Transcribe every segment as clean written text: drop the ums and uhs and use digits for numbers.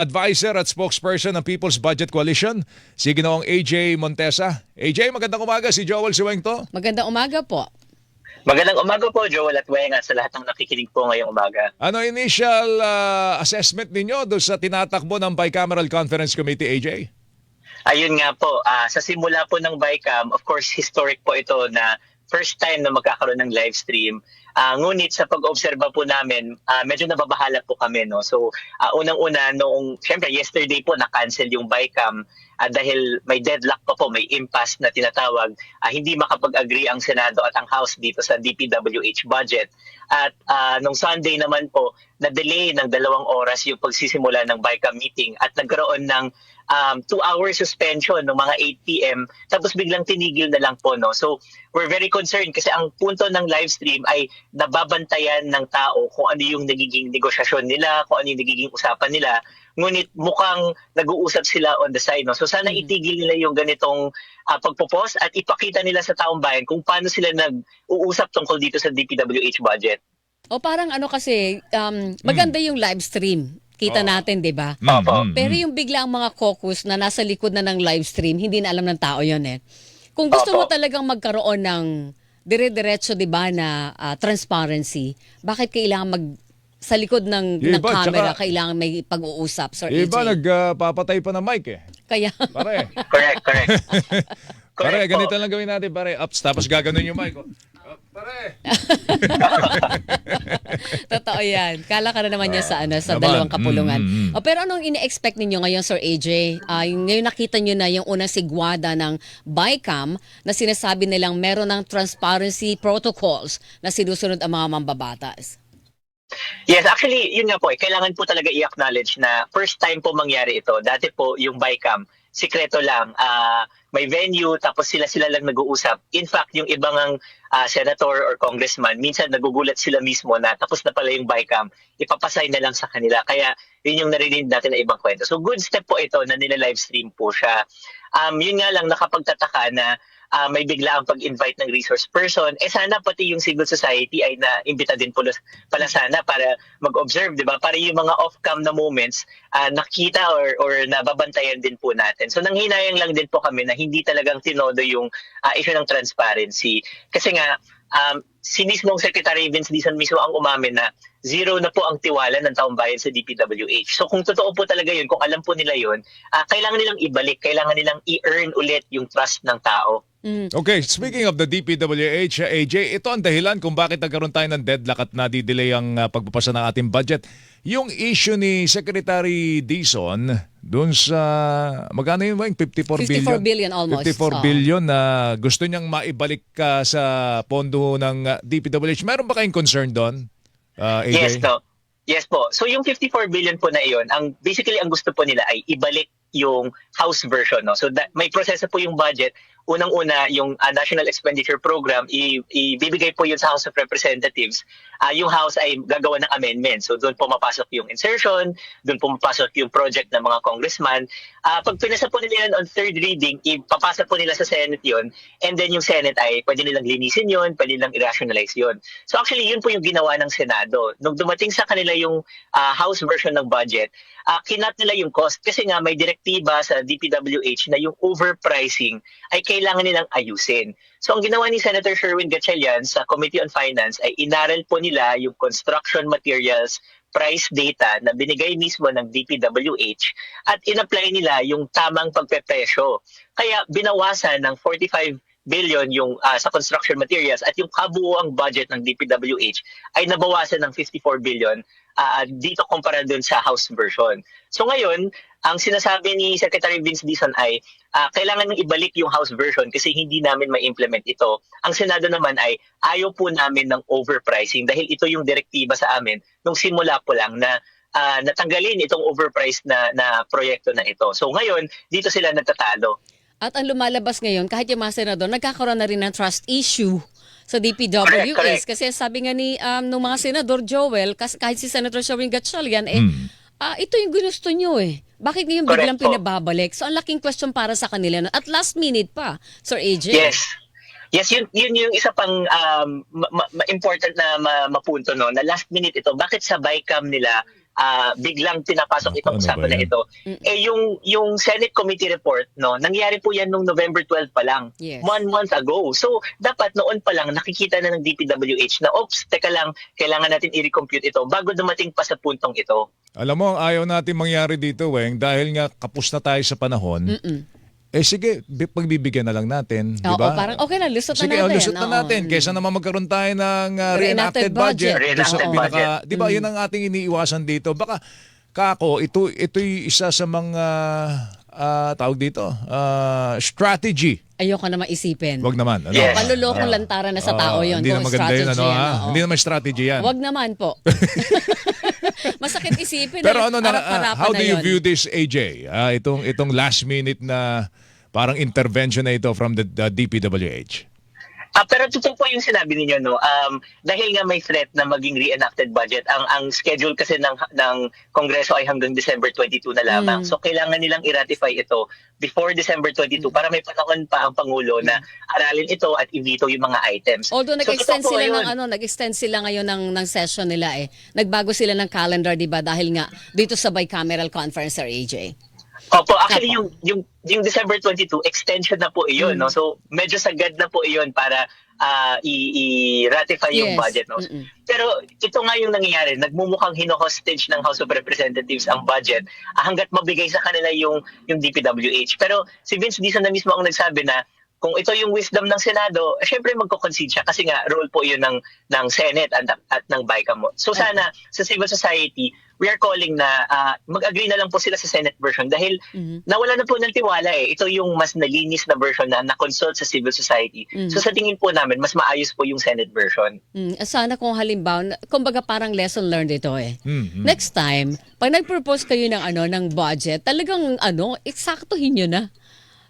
Advisor at spokesperson ng People's Budget Coalition, si Ginoong AJ Montesa. AJ, magandang umaga. Si Joel Siweng to. Magandang umaga po. Magandang umaga po, Joel at Weng, at sa lahat ng nakikinig po ngayong umaga. Ano initial assessment ninyo doon sa tinatakbo ng Bicameral Conference Committee, AJ? Ayun nga po, sa simula po ng BICAM, of course, historic po ito na first time na magkakaroon ng live stream. Ngunit sa pag-obserba po namin, medyo nababahala po kami. No? So, unang-una, siyempre yesterday po na-cancel yung BICAM dahil may deadlock pa po, may impasse na tinatawag. Hindi makapag-agree ang Senado at ang House dito sa DPWH budget. At nung Sunday naman po, na-delay ng 2 oras yung pagsisimula ng BICAM meeting at nagkaroon ng 2-hour suspension ng mga 8 p.m. tapos biglang tinigil na lang po. No? So, we're very concerned kasi ang punto ng live stream ay nababantayan ng tao kung ano yung nagiging negosyasyon nila, kung ano yung nagiging usapan nila. Ngunit mukhang nag-uusap sila on the side. No? So sana itigil nila yung ganitong pagpo-post at ipakita nila sa taong bayan kung paano sila nag-uusap tungkol dito sa DPWH budget. O parang ano kasi, maganda yung live stream. Kita natin, di ba? Pero yung bigla ang mga caucus na nasa likod na ng live stream, hindi na alam ng tao yun eh. Kung gusto mo talagang magkaroon ng dire-diretso, di ba, na transparency, bakit kailangan sa likod ng camera, kailangan may pag-uusap, Sir AJ? Iba nagpapatay pa ng mic eh. Kaya... Pare. Correct. Pare, ganito lang gawin natin, pare. Ups, tapos gaganon yung mic. Pare. Totoo yan. Kala ka na naman niya sa dalawang kapulungan. Pero anong ine-expect ninyo ngayon, Sir AJ? Ngayon nakita nyo na yung unang sigwada ng BICAM na sinasabi nilang meron ng transparency protocols na sinusunod ang mga mambabatas. Yes, actually, yun nga po, kailangan po talaga i-acknowledge na first time po mangyari ito. Dati po yung BICAM, sikreto lang, may venue tapos sila lang nag-uusap. In fact, yung ibang senator or congressman, minsan nagugulat sila mismo na tapos na pala yung BICAM, ipapasay na lang sa kanila. Kaya yun yung narinig natin na ibang kwento. So good step po ito na nila-live stream po siya. Yun nga lang nakapagtataka na may bigla ang pag-invite ng resource person. Sana pati yung civil society ay na-imbita din pala sana para mag-observe, di ba? Para yung mga off-cam na moments nakita or nababantayan din po natin. So nanghinayang lang din po kami na hindi talagang tinodo yung issue ng transparency. Kasi nga, si mismong Secretary Vince Dizon mismo ang umamin na zero na po ang tiwala ng taong bayan sa DPWH. So kung totoo po talaga yun, kung alam po nila yun, kailangan nilang ibalik, kailangan nilang i-earn ulit yung trust ng tao. Okay, speaking of the DPWH, AJ, ito ang dahilan kung bakit nagkaroon tayo ng deadlock at nadidelay ang pagpapasa ng ating budget. Yung issue ni Secretary Dizon doon sa, magkano yun, 54 billion almost. 54 billion na gusto niyang maibalik sa pondo ng DPWH. Meron ba kayong concern doon, AJ? Yes po. So yung 54 billion po na iyon, basically ang gusto po nila ay ibalik yung House version. No? So may proseso po yung budget. Unang-una, yung National Expenditure Program, ibibigay po yun sa House of Representatives. Yung House ay gagawa ng amendment. So doon po mapasok yung insertion, doon po mapasok yung project ng mga congressman. Pag pinasa po nila yun on third reading, ipapasa po nila sa Senate yun. And then yung Senate ay pwede nilang linisin yun, pwede nilang i-rationalize yun. So actually, yun po yung ginawa ng Senado. Nung dumating sa kanila yung House version ng budget, kinat nila yung cost. Kasi nga may direktiba sa DPWH na yung overpricing ay kailangan nilang ayusin. So ang ginawa ni Senator Sherwin Gatchalian sa Committee on Finance ay inaral po nila yung construction materials price data na binigay mismo ng DPWH at in-apply nila yung tamang pagpepresyo. Kaya binawasan ng 45 billion yung sa construction materials at yung kabuuang budget ng DPWH ay nabawasan ng 54 billion dito kumpara dun sa House version. So ngayon, ang sinasabi ni Secretary Vince Dizon ay kailangan nang ibalik yung House version kasi hindi namin ma-implement ito. Ang Senado naman ay ayaw po namin ng overpricing dahil ito yung direktiba sa amin nung simula po lang na natanggalin itong overpriced na proyekto na ito. So ngayon, dito sila nagtatalo. At ang lumalabas ngayon, kahit yung mga senador, nagkakaroon na rin ng trust issue sa DPWH. Correct. Kasi sabi nga ni nung mga senador, Joel, kahit si Senator Sherwin Gatchalian, ito yung ginusto nyo eh. Bakit ngayon biglang pinababalik? So ang laking question para sa kanila. At last minute pa, Sir AJ. Yes, yun yung isa pang important na mapunto no, na last minute ito. Bakit sa BICAM nila biglang pinapasok itong Ano ba usapan na yan? ito. Yung Senate Committee Report, no, nangyari po yan nung November 12 pa lang. Yes. 1 month ago. So, dapat noon pa lang nakikita na ng DPWH na, oops, teka lang, kailangan natin i-recompute ito bago dumating pa sa puntong ito. Alam mo, ayaw natin mangyari dito, Weng, dahil nga kapos na tayo sa panahon. Sige, pagbibigyan na lang natin, di Oo, ba? parang okay na, lusot na Sige, natin. lusot na Oo. natin. Kesa naman magkaroon tayo ng Reenacted reenacted budget. budget. Reenacted budget. Di ba, yun ang ating iniiwasan dito. Baka, kako, ito'y isa sa mga, tawag dito, strategy. Ayoko na maisipin. Wag naman. Ano? Yes. Panlulokong lantaran na sa tao yun. Hindi na kung maganda yun, strategy ano, yan, ha? oo. Hindi naman strategy yan. Wag naman po. Masakit isipin. Pero eh. ano, Harap-harapan how na do you yun. view this, AJ? Itong last minute na parang intervention na ito from the DPWH. Pero totoo po yung sinabi ninyo, no. Dahil nga may threat na maging reenacted budget, ang schedule kasi ng Kongreso ay hanggang December 22 na lamang. So kailangan nilang i-ratify ito before December 22 para may panahon pa ang Pangulo na aralin ito at i-veto yung mga items. Although So, nag-extend totoo po sila yun. nag-extend sila ngayon ng session nila eh. Nagbago sila ng calendar, 'di ba? Dahil nga dito sa bicameral conference, Sir AJ. Opo, actually yung December 22 extension na po iyon, no. So medyo sagad na po iyon para i-ratify yung Yes. budget, no. Pero ito nga yung nangyayari, nagmumukhang hino-hostage ng House of Representatives ang budget hangga't mabigay sa kanila yung DPWH. Pero si Vince Dizon na mismo ang nagsabi na kung ito yung wisdom ng Senado, syempre magko-concede siya kasi nga role po yun ng Senate at ng BICAM. So sana sa civil society, we are calling na mag-agree na lang po sila sa Senate version dahil nawala na po ng tiwala eh. Ito yung mas nalinis na version na na-consult sa civil society. So sa tingin po namin, mas maayos po yung Senate version. Sana kung halimbawa, kumbaga parang lesson learned ito eh. Mhm. Next time, pag nag-propose kayo ng budget, talagang eksaktuhin nyo na.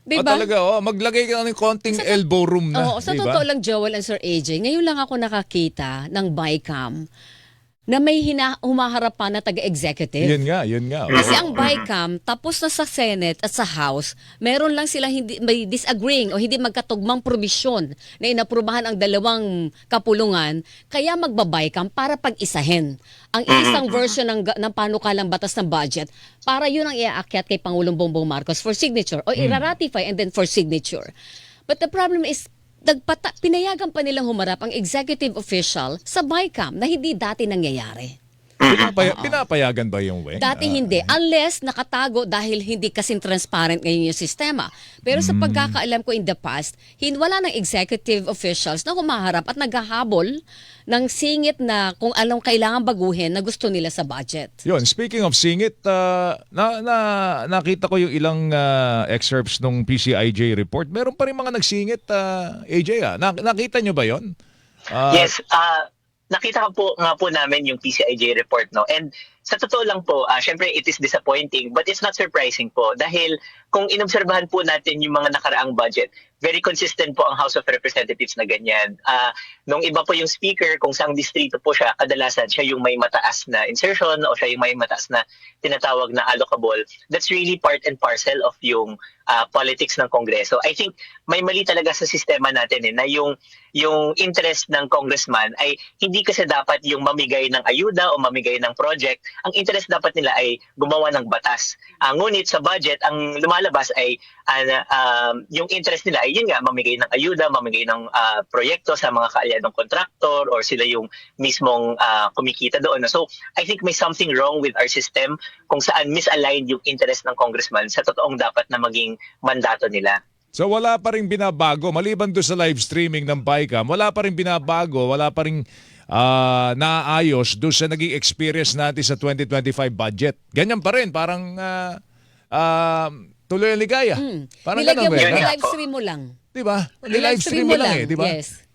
Diba? Talaga, maglagay ka ng konting elbow room na. Oo, sa diba? totoo lang, Joel and Sir AJ, ngayon lang ako nakakita ng BICAM na may humaharap pa na taga-executive. Yun nga. Kasi ang BICAM, tapos na sa Senate at sa House, meron lang sila may disagreeing o hindi magkatugmang probisyon na inaprubahan ang dalawang kapulungan, kaya magba-BICAM para pag-isahin ang isang version ng panukalang batas ng budget para yun ang iaakyat kay Pangulong Bongbong Marcos for signature o i-ratify and then for signature. But the problem is, pinayagan pa nilang humarap ang executive official sa BICAM na hindi dati nangyayari. Pinapayagan ba yung Weng? Dati hindi. Unless nakatago dahil hindi kasing transparent ngayon yung sistema. Pero sa pagkakaalam ko in the past, wala ng executive officials na humaharap at naghahabol ng singit na kung anong kailangan baguhin na gusto nila sa budget. Yun, speaking of singit, nakita ko yung ilang excerpts ng PCIJ report. Meron pa rin mga nagsingit, AJ. Nakita nyo ba yun? Yes, nakita ko nga po namin yung PCIJ report, no. And sa totoo lang po, syempre it is disappointing but it's not surprising po dahil kung inobserbahan po natin yung mga nakaraang budget, very consistent po ang House of Representatives na ganyan. Nung iba po yung speaker, kung saang distrito po siya, kadalasan siya yung may mataas na insertion o siya yung may mataas na tinatawag na allocable. That's really part and parcel of yung politics ng Kongreso. I think may mali talaga sa sistema natin na yung interest ng congressman ay hindi kasi dapat yung mamigay ng ayuda o mamigay ng project. Ang interest dapat nila ay gumawa ng batas. Ngunit sa budget, ang lumalabas ay yung interest nila ay yun nga, mamigay ng ayuda, mamigay ng proyekto sa mga kaalyadong kontraktor or sila yung mismong kumikita doon. So I think may something wrong with our system kung saan misaligned yung interest ng congressman sa totoong dapat na maging mandato nila. So wala pa rin binabago, maliban doon sa live streaming ng BICAM, wala pa rin binabago, wala pa rin naayos doon sa naging experience natin sa 2025 budget. Ganyan pa rin, parang tuloy ang ligaya. Parang Nilagyan mo, ganun, Weng. live stream mo lang. diba? Live stream mo lang diba? Yes.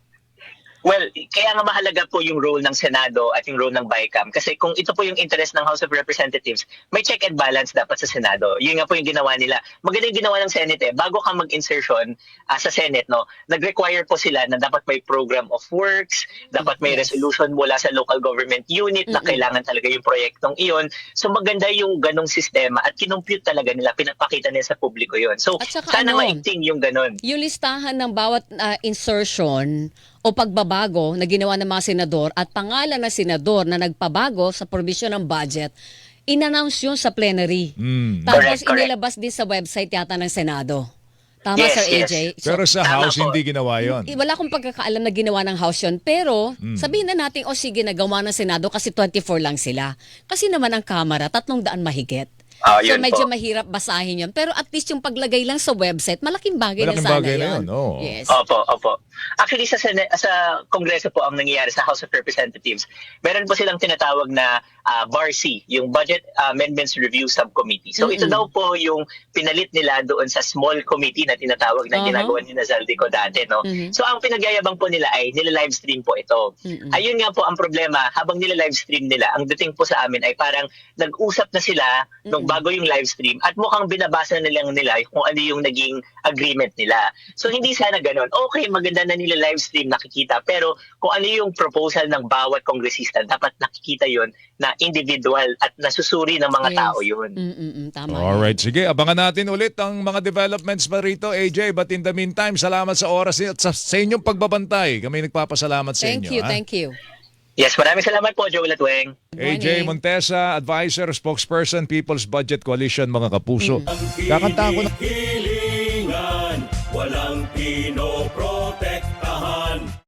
Well, kaya nga mahalaga po yung role ng Senado at yung role ng BICAM. Kasi kung ito po yung interest ng House of Representatives, may check and balance dapat sa Senado. Yun nga po yung ginawa nila. Maganda yung ginawa ng Senate Bago ka mag-insertion sa Senate, no, nag-require po sila na dapat may program of works, dapat may resolution mula sa local government unit na kailangan talaga yung proyektong iyon. So maganda yung ganong sistema at kinumpute talaga nila, pinapakita nila sa publiko yun. So At saka sana maigting yung ganon. Yung listahan ng bawat insertion o pagbabago na ginawa ng mga senador at pangalan ng senador na nagpabago sa provision ng budget, in-announce yun sa plenary. Mm. Tapos Correct. inilabas din sa website yata ng Senado. Tama, Yes, Sir yes. AJ? Pero sa Tama House, po. hindi ginawa yon. Wala akong pagkakaalam na ginawa ng House yun. Pero sabihin na natin, sige, nagawa ng Senado kasi 24 lang sila. Kasi naman ang Kamara, 300 mahigit. So Yun medyo po. mahirap basahin yun. Pero at least yung paglagay lang sa website, malaking bagay Malaking na sana bagay na yun. yun, oo. Yes. Opo. Actually, sa Kongreso po ang nangyayari sa House of Representatives, meron po silang tinatawag na BARC, yung Budget Amendments Review Subcommittee. So ito daw po yung pinalit nila doon sa small committee na tinatawag na ginagawa ni Nazaldico dati. No? So ang pinagyayabang po nila ay nila-livestream po ito. Ayun nga po ang problema, habang nila-livestream nila, ang dating po sa amin ay parang nag-usap na sila nung bago yung livestream at mukhang binabasa na lang nila kung ano yung naging agreement nila. So hindi sana ganun. Okay, maganda na nila livestream nakikita, pero kung ano yung proposal ng bawat kongresista, dapat nakikita yon na individual at nasusuri ng mga Yes. tao yun. Tama. Alright, sige. Abangan natin ulit ang mga developments pa rito, AJ. But in the meantime, salamat sa oras at sa inyong pagbabantay. Kami nagpapasalamat sa Thank inyo. you, ha? thank you. Yes, maraming salamat po, Joel at Weng. Good AJ morning. Montesa, Advisor, Spokesperson, People's Budget Coalition, mga kapuso. Kakantahan ko na. Hilingan, walang pinoprotektahan.